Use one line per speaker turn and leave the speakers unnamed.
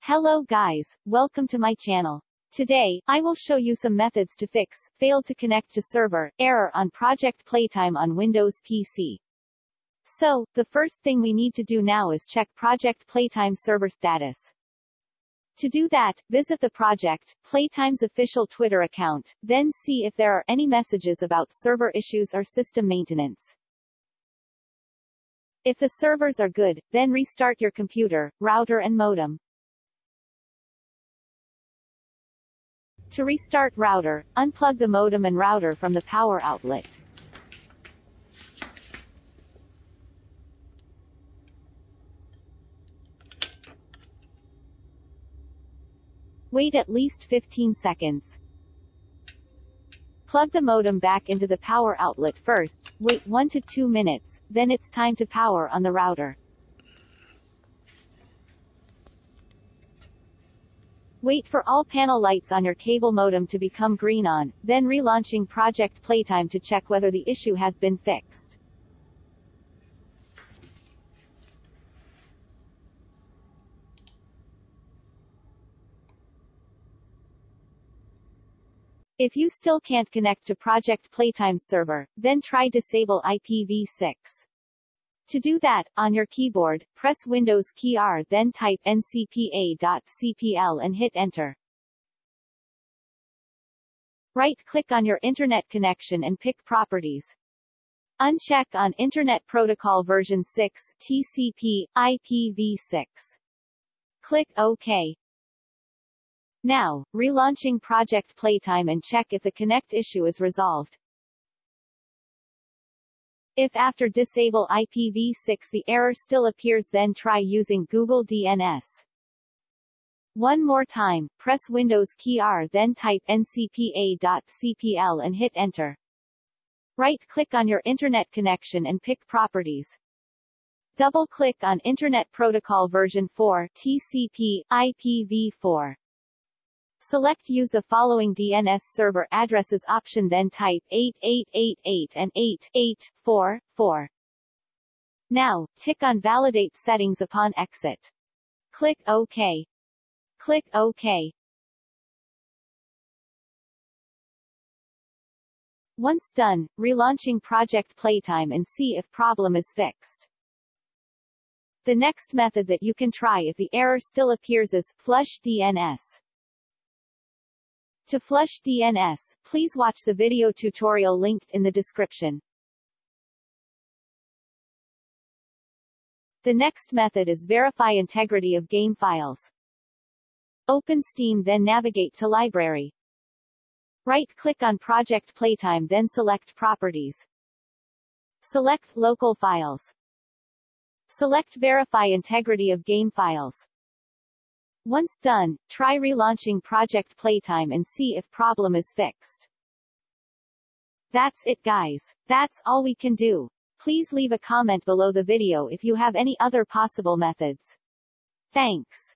Hello guys, welcome to my channel. Today, I will show you some methods to fix failed to connect to server error on Project Playtime on Windows PC. So, the first thing we need to do now is check Project Playtime server status. To do that, visit the Project Playtime's official Twitter account, then see if there are any messages about server issues or system maintenance. If the servers are good, then restart your computer, router and modem. To restart router, unplug the modem and router from the power outlet. Wait at least 15 seconds. Plug the modem back into the power outlet first, wait 1 to 2 minutes, then it's time to power on the router. Wait for all panel lights on your cable modem to become green on, then relaunching Project Playtime to check whether the issue has been fixed. If you still can't connect to Project Playtime's server, then try disable IPv6. To do that, on your keyboard, press Windows key R then type ncpa.cpl and hit Enter. Right-click on your Internet connection and pick Properties. Uncheck on Internet Protocol version 6, TCP, IPv6. Click OK. Now, relaunching Project Playtime and check if the connect issue is resolved. If after disable IPv6 the error still appears, then try using Google DNS. One more time, press Windows key R then type ncpa.cpl and hit Enter. Right-click on your Internet connection and pick Properties. Double-click on Internet Protocol version 4, TCP, IPv4. Select Use the following DNS server addresses option, then type 8888 and 8844. Now, tick on Validate Settings upon exit. Click OK. Click OK. Once done, relaunching Project Playtime and see if problem is fixed. The next method that you can try if the error still appears is flush DNS. To flush DNS, please watch the video tutorial linked in the description. The next method is verify integrity of game files. Open Steam, then navigate to Library. Right-click on Project Playtime, then select Properties. Select Local Files. Select Verify integrity of game files. Once done, try relaunching Project Playtime and see if problem is fixed. That's it guys. That's all we can do. Please leave a comment below the video if you have any other possible methods. Thanks.